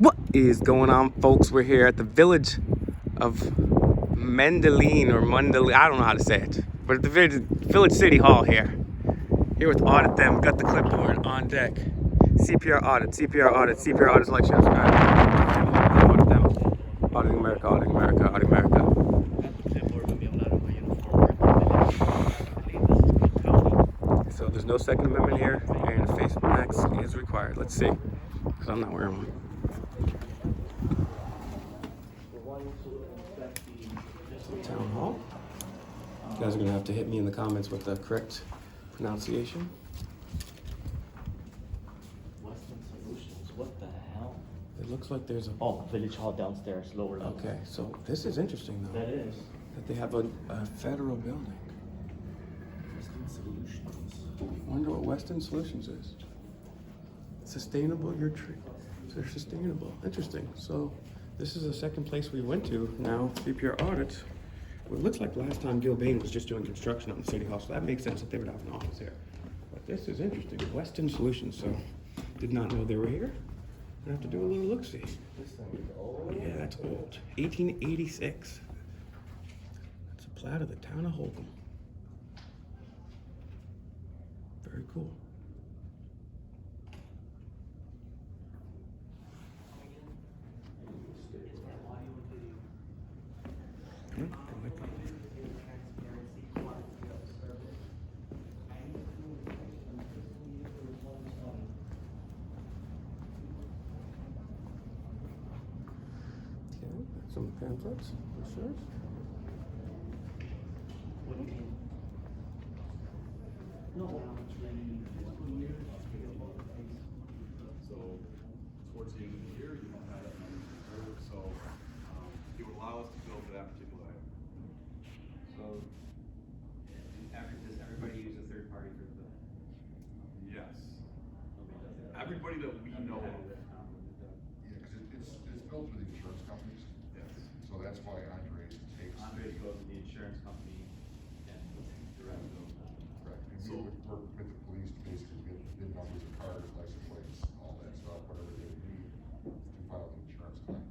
What is going on, folks? We're here at the village of Mundelein or Mundelein. I don't know how to say it, but at the village city hall here. Here with Audit them. Got the clipboard on deck. CPR audit, CPR audit, CPR audit selection. Audit them. Auditing America, auditing America, auditing America. So there's no Second Amendment here, and a face mask is required. Let's see, because I'm not wearing one. Town Hall. You guys are gonna have to hit me in the comments with the correct pronunciation. Western Solutions, what the hell? It looks like there's a... Oh, Village Hall downstairs, lower level. Okay, so this is interesting though. That is. That they have a federal building. Western Solutions. I wonder what Western Solutions is. Sustainable, they're sustainable. Interesting. So this is the second place we went to now, CPR audits. Well, it looks like last time Gil Bain was just doing construction on the city hall, so that makes sense that they would have an office here. But this is interesting. Western Solutions, so did not know they were here. I have to do a little look-see. This thing is old. Yeah, that's old. 1886. That's a plat of the town of Holcomb. Very cool. Some pamphlets, brochures. What do you mean? No. So towards the end of the year, you don't have that money reserved, so it would allow us to bill for that particular item. So, does everybody use a third party for the bill? Yes. Nobody does it. Everybody that we know of. Yeah, because it's built through the insurance companies, Yes. so that's why Andre takes. Andres goes to the insurance company and the rest of them. Correct, and So- we would work with the police to basically get the VIN numbers of cars, license plates, all that stuff, whatever they need to file the insurance claim.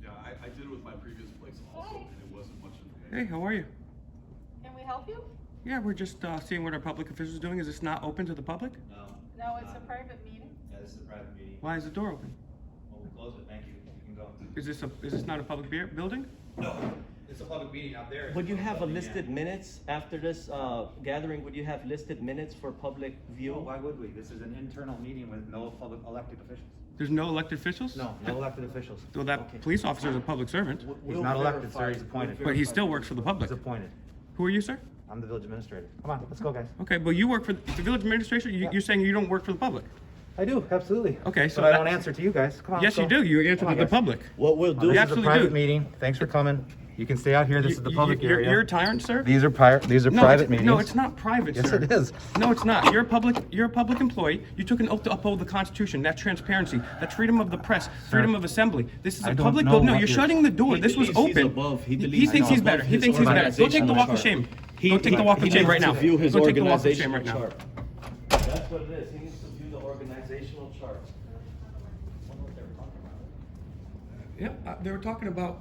Yeah, I did it with my previous place also, and it wasn't much information. Hey, how are you? Can we help you? Yeah, we're just seeing what our public officials are doing. Is this not open to the public? No. No, it's a private meeting. Yeah, this is a private meeting. Why is the door open? Well, we'll close it, thank you, you can go. Is this not a public building? No, it's a public meeting out there. Would you have a Building, yeah. listed minutes after this gathering? Would you have listed minutes for public view? Why would we? This is an internal meeting with no public elected officials. There's no elected officials? No elected officials. Well, that Okay. police officer is a public servant, He's not elected, sir, he's appointed. but he still works for the public. He's appointed. Who are you, sir? I'm the village administrator. Come on, let's go, guys. Okay, but you work for the village administration? You're saying you don't work for the public? I do, absolutely. Okay, so But I don't that- answer to you guys. Come on. Yes, let's you go. do. You answer Come to on, the guys. public. What we'll do You This is a absolutely private do. meeting. Thanks for coming. You can stay out here. This is the public area. You're a tyrant, sir? These are No, private it's- meetings. No, it's not private, Yes, sir. it is. No, it's not. You're a public employee. You took an oath to uphold the Constitution. That's transparency. That's freedom of the press, freedom of assembly. This is I a don't public know building. No, what you're you're- shutting the door. He This was believes he's open. above- he He believes thinks he's he's better. above He his thinks he's better. Go take the organizational walk of chart. shame. He- Go take the walk of he shame needs right to now. view his Go take the walk of shame organizational right now. chart. That's what it is. He needs to view the organizational chart. Yeah, they were talking about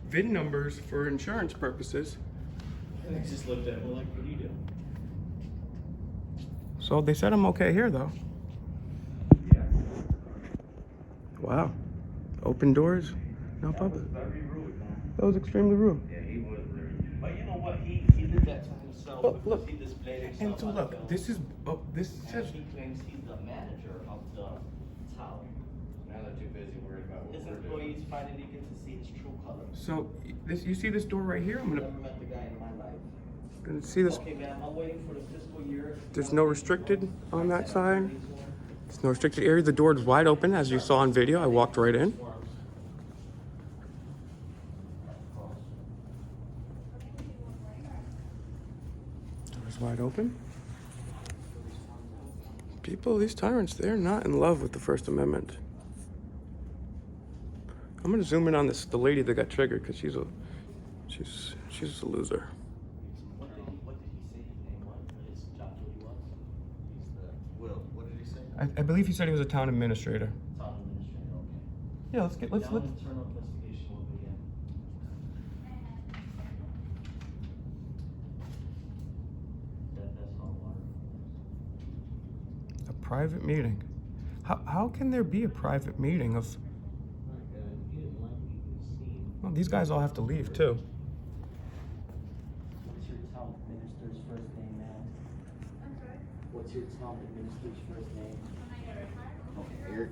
VIN numbers for insurance purposes. And he just looked at him like, what do you do? So they said I'm okay here, though. Yeah. Wow. Open doors, no public. Very rude, man. That was extremely rude. Yeah, he was rude. But you know what? He did that to himself Oh, because look. he displayed himself. And so on the look, film. this is this And says he claims he's the manager of the tower. Now they're too busy worried about what His we're doing. employees finally get to see his true colors. so. This you see this door right here? I'm Never gonna met the guy in my life. see this. Okay, ma'am, I'm waiting for the fiscal year. There's no restricted on that side. There's no restricted area. The door is wide open, as you saw on video. I walked right in. Door's wide open. People, these tyrants, they're not in love with the First Amendment. I'm gonna zoom in on the lady that got triggered because she's a loser. What did he say his name was? His job duty was? He's the, Will, what did he say? I believe he said he was a town administrator. Town administrator, okay. Yeah, let's get, let's, Now internal investigation will begin. That's hot water. a private meeting. How can there be a private meeting of, well, these guys all have to leave too. What's your town minister's first name, ma'am? I'm sorry? What's your town minister's first name? Eric.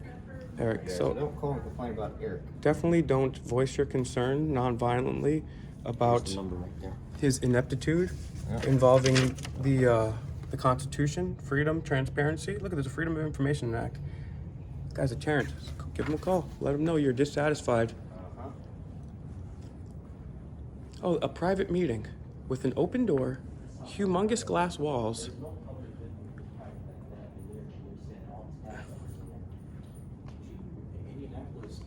Eric, Yeah, so don't call and complain about Eric. definitely don't voice your concern non-violently about There's the number right there. his ineptitude Yeah. involving the Constitution, freedom, transparency. Look at this, Freedom of Information Act. This guy's a Tyrant. Give him a call. Let him know you're dissatisfied. Uh-huh. Oh, a private meeting with an open door, humongous glass walls. There's no public business private like that, and they're saying all the staff members in there. Indianapolis,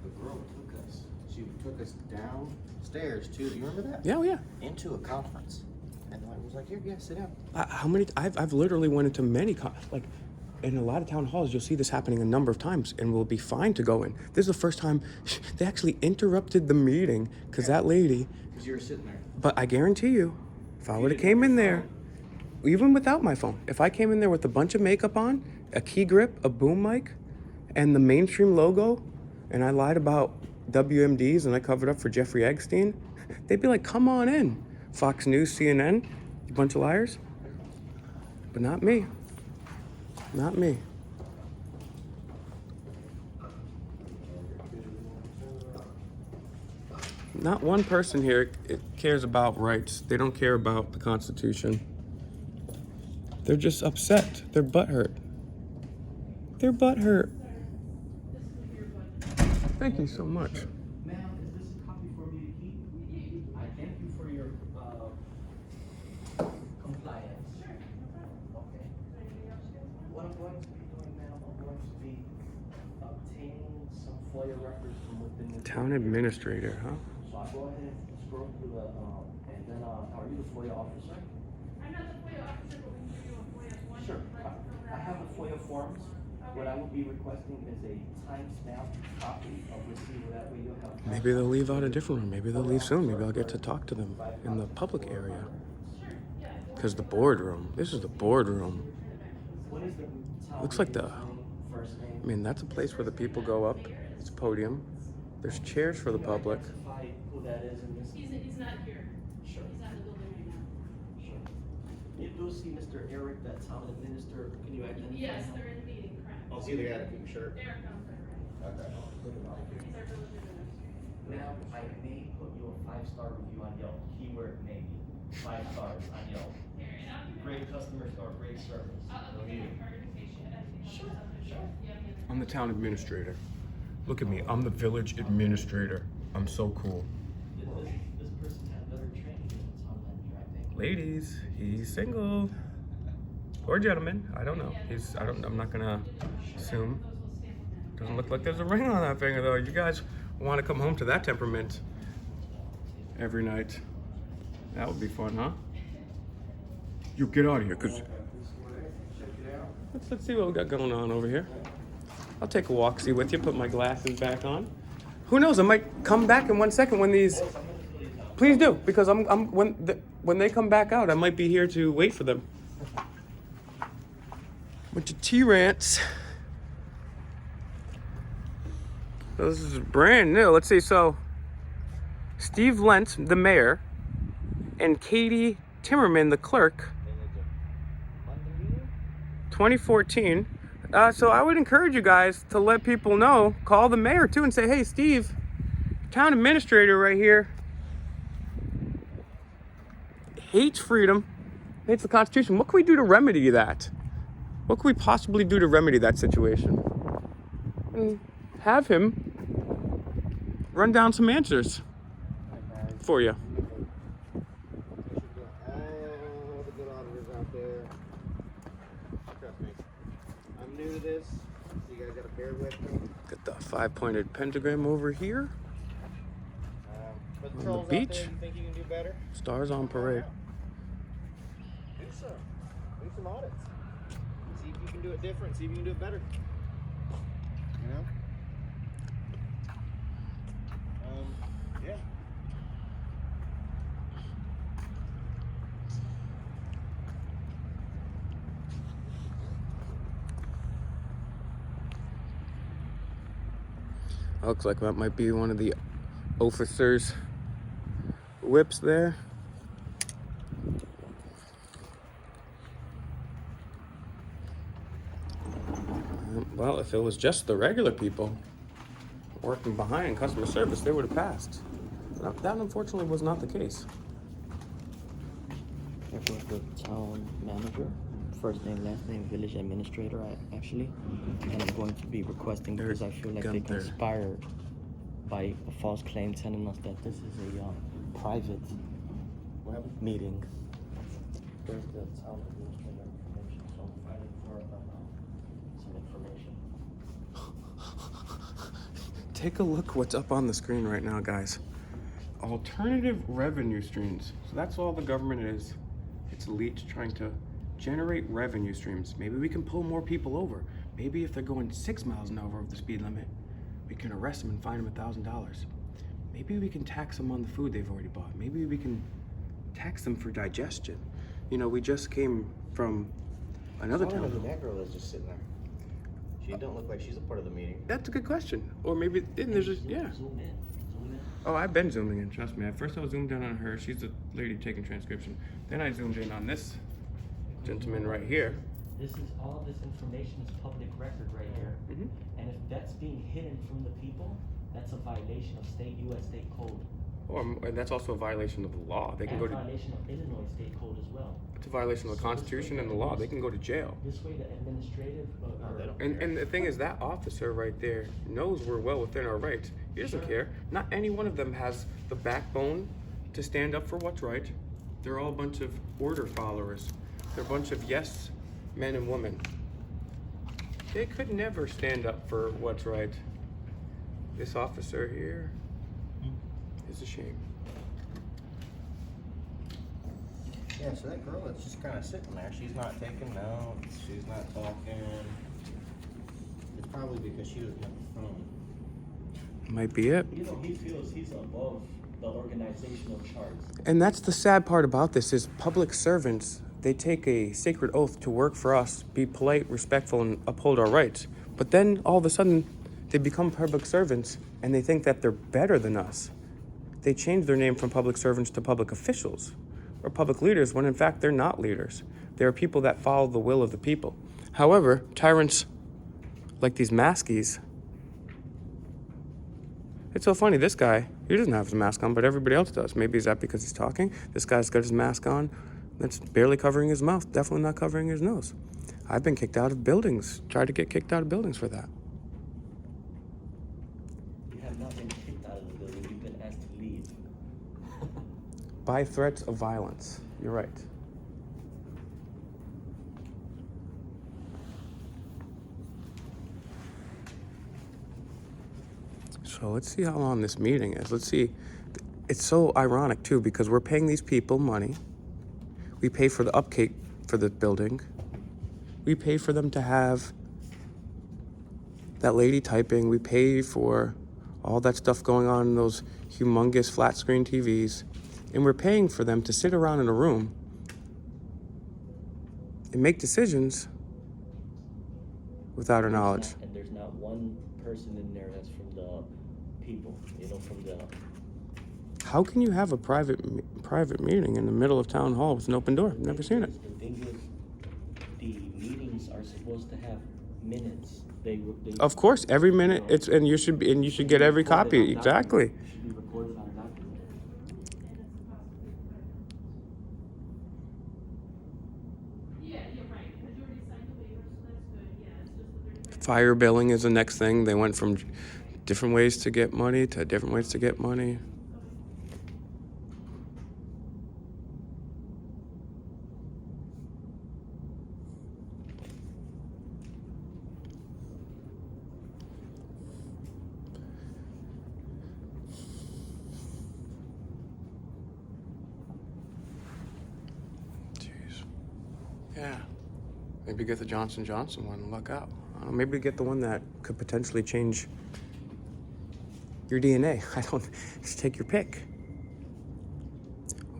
the girl took us. She took us downstairs too. Do you remember that? Yeah, oh yeah. Into a conference, and I was like, "Here, yeah, sit down." How many? I've literally went into many like in a lot of town halls. You'll see this happening a number of times, and we'll be fine to go in. This is the first time they actually interrupted the meeting because that lady. Because you were sitting there. But I guarantee you, if I would have came in there, even without my phone, if I came in there with a bunch of makeup on, a key grip, a boom mic, and the mainstream logo, and I lied about WMDs and I covered up for Jeffrey Epstein, they'd be like, "Come on in, Fox News, CNN, you bunch of liars." But not me. Not me. Not one person here cares about rights. They don't care about the Constitution. They're just upset. They're butthurt. They're butthurt. Thank you so much. Ma'am, is this a copy for me to keep? I thank you for your, compliance. Sure, no problem. Okay. Anything else you guys want? What I'm going to be doing, ma'am, I'm going to be obtaining some FOIA records from within the. Town administrator, huh? So I'll go ahead and scroll through the, and then, are you the FOIA officer? I'm not the FOIA officer, but we can give you a FOIA form. Sure. If you'd like to fill that I have the out. FOIA forms. What I will be requesting is a timestamp copy of receiver, that way you'll have. Maybe they'll leave out a different room. Maybe they'll leave soon. Maybe I'll get to talk to them in the public area. Sure, yeah. Because the boardroom, this is the boardroom. What is the town Looks like the, manager's name, first name? I mean, that's a place where the people go up. It's a podium. There's chairs for the public. Identify who that is in this. He's not here. Sure. He's not in the building right now. Sure. You do see Mr. Eric, that town administrator, can you identify him? Yes, they're in meeting, correct. Oh, see the guy in the pink shirt. Eric comes there, right? Okay. He's our village administrator. Ma'am, I may put you a 5-star review on Yelp, keyword maybe, 5 stars on Yelp. Here, and I'll give you. Great customers or great service. I'll give you my card in case you have anything. Sure, Sure. Yeah. I'm the town administrator. Look at me. I'm the village administrator. I'm so cool. This person had better training than the town manager, I think. Ladies, he's single. Or gentleman. I don't know. I'm not gonna assume. Doesn't look like there's a ring on that finger though. You guys want to come home to that temperament every night. That would be fun, huh? You get out of here, cause let's see what we got going on over here. I'll take a walk-see with you, put my glasses back on. Who knows, I might come back in 1 second when these, please do, because when they come back out, I might be here to wait for them. Bunch of Tyrants. So this is brand new. Let's see, so Steve Lentz, the mayor, and Katie Timmerman, the clerk, 2014. So I would encourage you guys to let people know, call the mayor too and say, hey, Steve, town administrator right here, hates freedom, hates the Constitution. What can we do to remedy that? What can we possibly do to remedy that situation? And have him run down some answers for you. All the good auditors out there. Trust me. I'm new to this, so you guys gotta bear with me. Got the 5-pointed pentagram over here. For the On the trolls out beach. there, you think you can do better? Stars on parade. Do some audits. See if you can do it different. See if you can do it better. You know? Looks like that might be one of the officers' whips there. Well, if it was just the regular people working behind customer service, they would have passed. That unfortunately was not the case. It was the town manager, first name, last name, village administrator, actually. And I'm going to be requesting because I feel like they Gunther. conspired by a false claim telling us that this is a private meeting. There's the town administrator information, so I'm fighting for some information. Take a look what's up on the screen right now, guys. Alternative revenue streams. So that's all the government is. It's elites trying to generate revenue streams. Maybe we can pull more people over. Maybe if they're going 6 miles an hour over the speed limit, we can arrest them and fine them $1,000. Maybe we can tax them on the food they've already bought. Maybe we can tax them for digestion. You know, we just came from another town. That girl is just sitting there. She don't look like she's a part of the meeting. That's a good question. Or maybe there's just, yeah. Zoom in. Oh, I've been zooming in, trust me. At first I was zoomed in on her. She's the lady taking transcription. Then I zoomed in on this gentleman right here. This is all this information is public record right here. Mhm. And if that's being hidden from the people, that's a violation of U.S. state code. And that's also a violation of the law. They can And go to, violation of Illinois state code as well. it's a violation of the Constitution and the law. They can go to jail. This way the administrative, they don't. And the thing is, that officer right there knows we're well within our rights. He doesn't care. Not any one of them has the backbone to stand up for what's right. They're all a bunch of order followers. They're a bunch of yes men and women. They could never stand up for what's right. This officer here is a shame. Yeah, so that girl is just kind of sitting there. She's not taking notes. She's not talking. It's probably because she doesn't have a phone. Might be it. you know, he feels he's above the organizational charts. And that's the sad part about this is public servants, they take a sacred oath to work for us, be polite, respectful, and uphold our rights. But then all of a sudden, they become public servants and they think that they're better than us. They change their name from public servants to public officials or public leaders when in fact they're not leaders. They're people that follow the will of the people. However, tyrants like these maskies, it's so funny, this guy, he doesn't have his mask on, but everybody else does. Maybe is that because he's talking? This guy's got his mask on. That's barely covering his mouth, definitely not covering his nose. I've been kicked out of buildings, tried to get kicked out of buildings for that. You have not been kicked out of the building, you've been asked to leave. By threats of violence, you're right. So let's see how long this meeting is. Let's see. It's so ironic too because we're paying these people money. We pay for the upkeep for the building. We pay for them to have that lady typing. We pay for all that stuff going on in those humongous flat screen TVs. And we're paying for them to sit around in a room and make decisions without our knowledge. And there's not one person in there that's from the people, you know, from the... How can you have a private meeting in the middle of town hall with an open door? I've never seen it. The thing is, the meetings are supposed to have minutes. They Of course, every minute it's and you should get every copy. Exactly. It should be recorded on document. Yeah, you're right, because you already signed the waiver, so that's good, yeah, it's just the 35. Fire billing is the next thing. They went from different ways to get money to different ways to get money. Yeah, maybe get the Johnson & Johnson one and luck out. Maybe get the one that could potentially change your DNA. Just take your pick.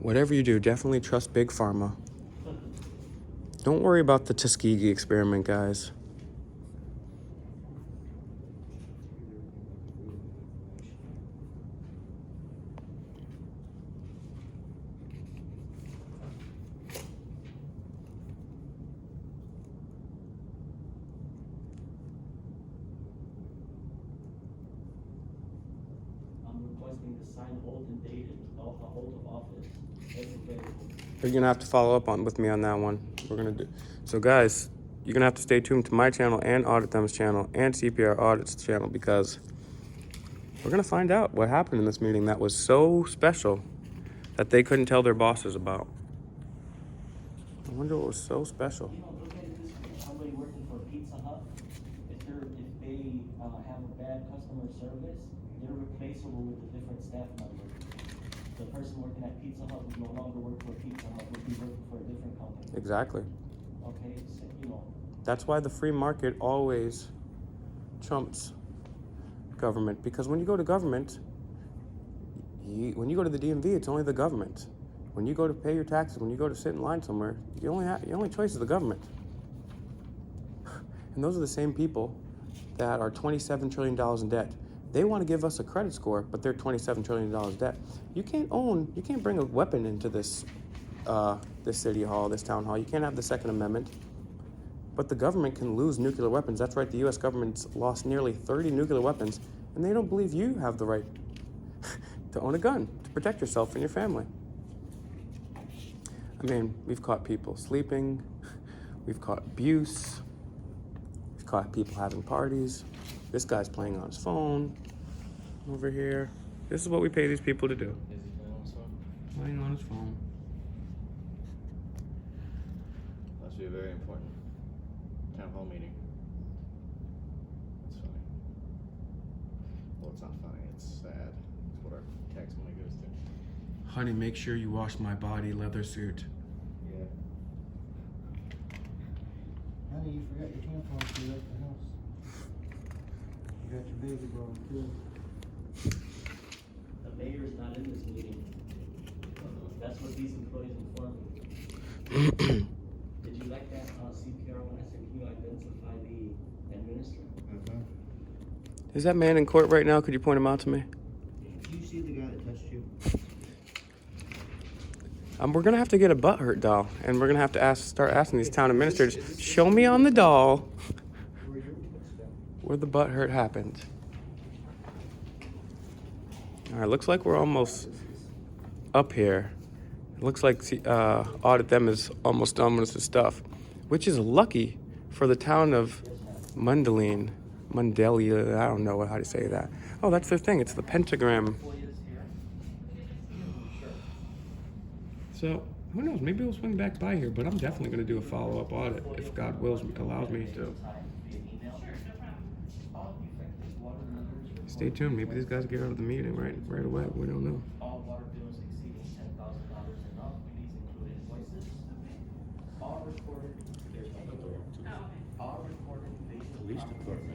Whatever you do, definitely trust Big Pharma. Don't worry about the Tuskegee experiment, guys. requesting the signed oath and dated oath of office as available. You're gonna have to follow up with me on that one. We're gonna do. So guys, you're gonna have to stay tuned to my channel and Audit Them's channel and CPR Audit's channel, because we're gonna find out what happened in this meeting that was so special that they couldn't tell their bosses about. I wonder what was so special. You know, look at it this way, somebody working for Pizza Hut, if they have a bad customer service, they're replaceable with a different staff member. The person working at Pizza Hut would no longer work for Pizza Hut, would be working for a different company. Exactly. Okay, so, you know, That's why the free market always trumps government, because when you go to government, when you go to the DMV, it's only the government. When you go to pay your taxes, when you go to sit in line somewhere, your only choice is the government. And those are the same people that are $27 trillion in debt. They want to give us a credit score, but they're $27 trillion in debt. You can't bring a weapon into this city hall, this town hall. You can't have the Second Amendment. But the government can lose nuclear weapons. That's right, the US government's lost nearly 30 nuclear weapons, and they don't believe you have the right to own a gun, to protect yourself and your family. I mean, we've caught people sleeping, we've caught abuse, we've caught people having parties. This guy's playing on his phone over here. This is what we pay these people to do. is he playing on his phone? Playing on his phone. Must be a very important town hall meeting. It's funny. Well, it's not funny, it's sad. It's what our tax money goes to. Honey, make sure you wash my body leather suit. Yeah. Honey, you forgot your tampons here at the house. You got your baby brother too. The mayor's not in this meeting. That's what these employees informed me. Did you like that CPR when I said, can you identify the administrator? Is that man in court right now? Could you point him out to me? Did you see the guy that touched you? We're gonna have to get a butt hurt doll, and we're gonna have to start asking these town administrators, show me on the doll where the butt hurt happened. All right, looks like we're almost up here. It looks like Audit Them is almost done with this stuff, which is lucky for the town of Mundelein. Mundelein, I don't know how to say that. Oh, that's their thing. It's the pentagram. So, who knows? Maybe we'll swing back by here, but I'm definitely going to do a follow-up audit if God allows me to. Stay tuned. Maybe these guys get out of the meeting right away. We don't know. All water bills exceeding $10,000 and up, please include invoices. All recorded, there's no door. All recorded based on police department.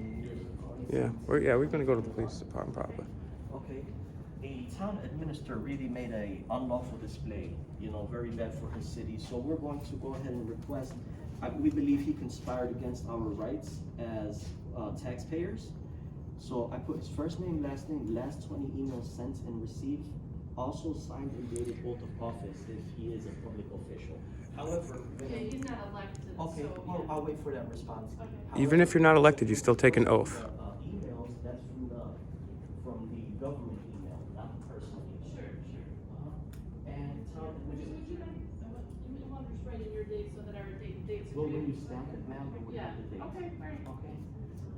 Yeah, we're going to go to the police department probably. Okay, the town administrator really made a unlawful display, very bad for his city. So we're going to go ahead and request, we believe he conspired against our rights as taxpayers. So I put his first name, last 20 emails sent and received, also signed and dated oath of office if he is a public official. However, Yeah, he's not elected, okay, so, well, yeah. I'll wait for that response. Okay. Even if you're not elected, you still take an oath. Emails, that's from the government email, not the personal email. Sure. And town Would you want to just write in your date so that our dates well, agree? when you stamp it, ma'am, it would Yeah, have the date. okay, alright. Okay.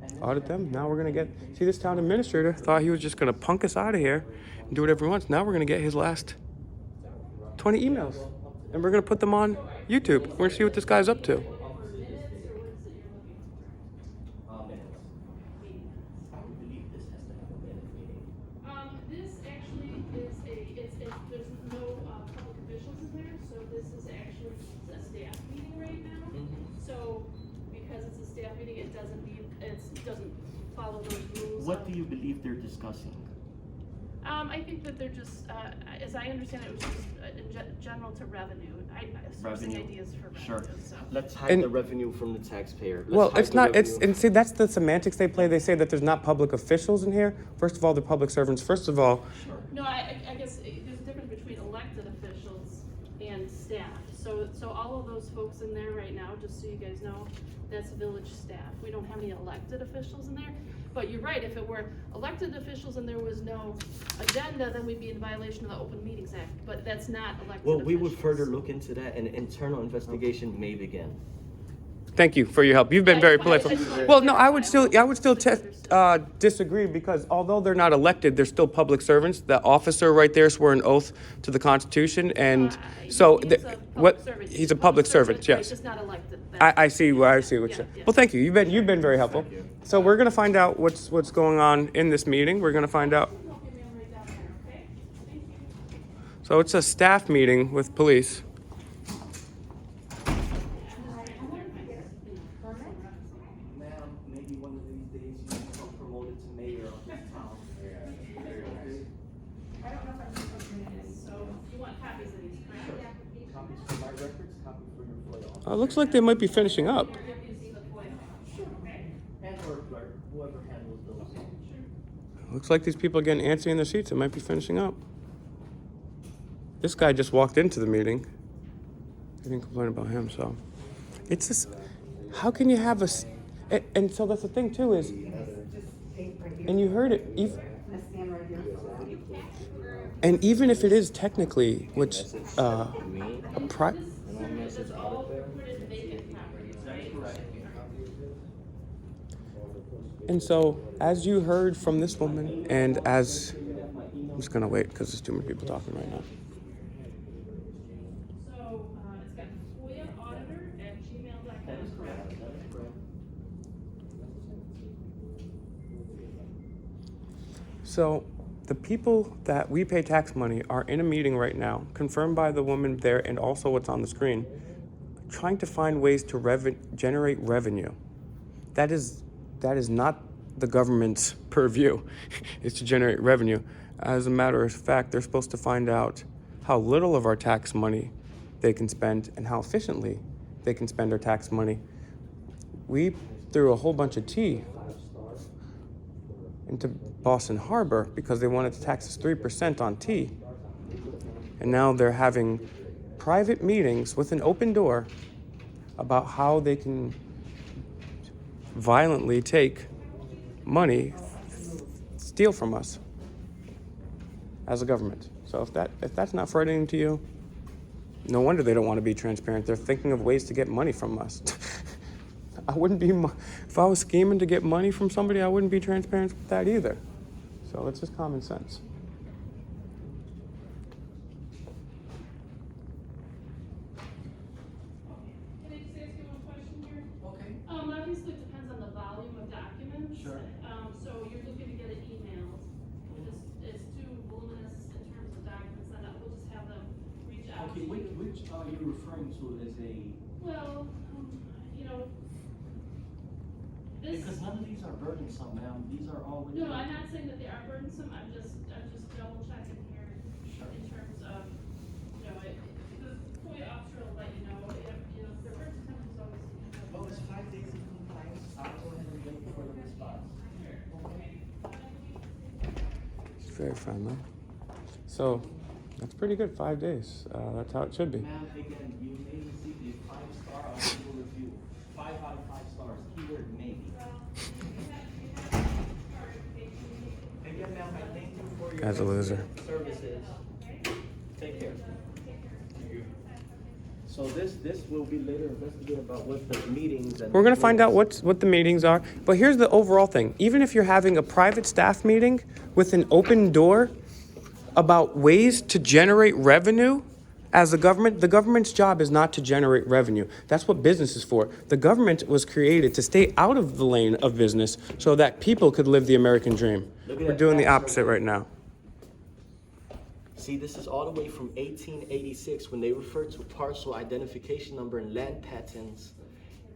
And then Audit stamp them. it. Now we're going to see, this town administrator thought he was just going to punk us out of here and do whatever he wants. Now we're going to get his last 20 emails, and we're going to put them on YouTube. We're going to see what this guy's up to. Minutes, or what is it you're looking Minutes. I would believe this has to have a minute meeting. for? This actually is there's no, public officials in there, so this is actually a staff meeting right now. So, because it's a staff meeting, it doesn't follow those rules. What do you believe they're discussing? I think that they're just, as I understand it, was just in general to revenue. Sourcing ideas for revenue. Sure. So. Let's hide And- the revenue from the taxpayer. Let's Well, hide it's the not, it's, revenue. and see, that's the semantics they play. They say that there's not public officials in here. First of all, they're public servants. First of all, No, I guess there's a difference between elected officials and staff. So all of those folks in there right now, just so you guys know, that's village staff. We don't have any elected officials in there. But you're right, if it were elected officials and there was no agenda, then we'd be in violation of the Open Meetings Act, but that's not elected Well, officials. we would further look into that, and internal investigation may begin. Thank you for your help. You've been I very just wanted- polite. I just wanted Well, to no, I would clarify. still Misunderstood. disagree because although they're not elected, they're still public servants. The officer right there swore an oath to the Constitution, and so He is a public what? servant. He's a public servant. Right, Yes. just not elected. I see what Yeah, you're saying. yeah. Well, thank you. You've been very helpful. Thank you. So we're gonna find out what's going on in this meeting. We're gonna find out. Okay, ma'am, right down there, okay? Thank you. So it's a staff meeting with police. Ma'am, maybe one of these days you become promoted to mayor of this town. So, you want copies of these, correct? Copies for my records, copies for your FOIA. Looks like they might be finishing up. Give you the FOIA. Okay? And or clerk, whoever handles those. Looks like these people are getting antsy in their seats. It might be finishing up. This guy just walked into the meeting. They didn't complain about him, so it's just how can you have and so that's the thing too is, and you heard it, and even if it is technically, which a pri- and so as you heard from this woman, and as I'm just gonna wait because there's too many people talking right now. So, it's got FOIAauditor@gmail.com. That is correct. So the people that we pay tax money are in a meeting right now, confirmed by the woman there and also what's on the screen, trying to find ways to generate revenue. That is not the government's purview, is to generate revenue. As a matter of fact, they're supposed to find out how little of our tax money they can spend and how efficiently they can spend our tax money. We threw a whole bunch of tea into Boston Harbor because they wanted to tax us 3% on tea. And now they're having private meetings with an open door about how they can violently take money, steal from us as a government. So if that's not frightening to you, no wonder they don't want to be transparent. They're thinking of ways to get money from us. I wouldn't be, if I was scheming to get money from somebody, I wouldn't be transparent with that either. So it's just common sense. Can I just ask you one question here? Okay. Obviously, it depends on the volume of documents. Sure. So you're looking to get an email. It's too voluminous in terms of documents, and we'll just have them reach out to Okay, you. which are you referring to as a, Well, you know, this. because none of these are burdensome, ma'am, these are all. No, I'm not saying that they are burdensome, I'm just double checking here Sure. in terms of, you know, the FOIA officer will let you know if they're burdensome, it's always. Oh, it's 5 days of compliance, I'll go ahead and wait for the response. It's very friendly. So that's pretty good, 5 days. That's how it should be. Ma'am, again, you may receive a 5-star on Google review, 5 out of 5 stars, keyword maybe. Again, ma'am, I thank you for your. Guy's a loser. Services. Take care. So this will be later investigated about what the meetings and. We're going to find out what the meetings are. But here's the overall thing. Even if you're having a private staff meeting with an open door about ways to generate revenue as the government's job is not to generate revenue. That's what business is for. The government was created to stay out of the lane of business so that people could live the American dream. Look at We're that doing the tax opposite survey. right now. See, this is all the way from 1886 when they refer to parcel identification number and land patents.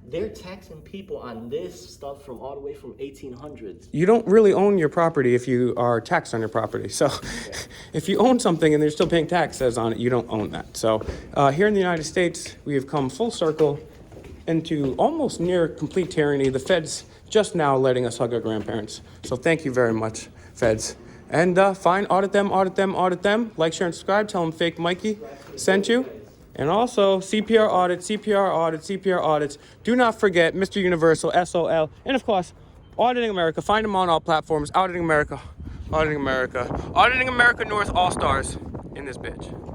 They're taxing people on this stuff from all the way from 1800s. You don't really own your property if you are taxed on your property. So if you own something and they're still paying taxes on it, you don't own that. So here in the United States, we have come full circle into almost near complete tyranny. The feds just now letting us hug our grandparents. So thank you very much, feds. And fine, audit them. Like, share, and subscribe. Tell them Fake Mikey sent you. And also, CPR audits. Do not forget Mr. Universal, SOL. And of course, Auditing America. Find them on all platforms. Auditing America. Auditing America. Auditing America North All Stars in this bitch.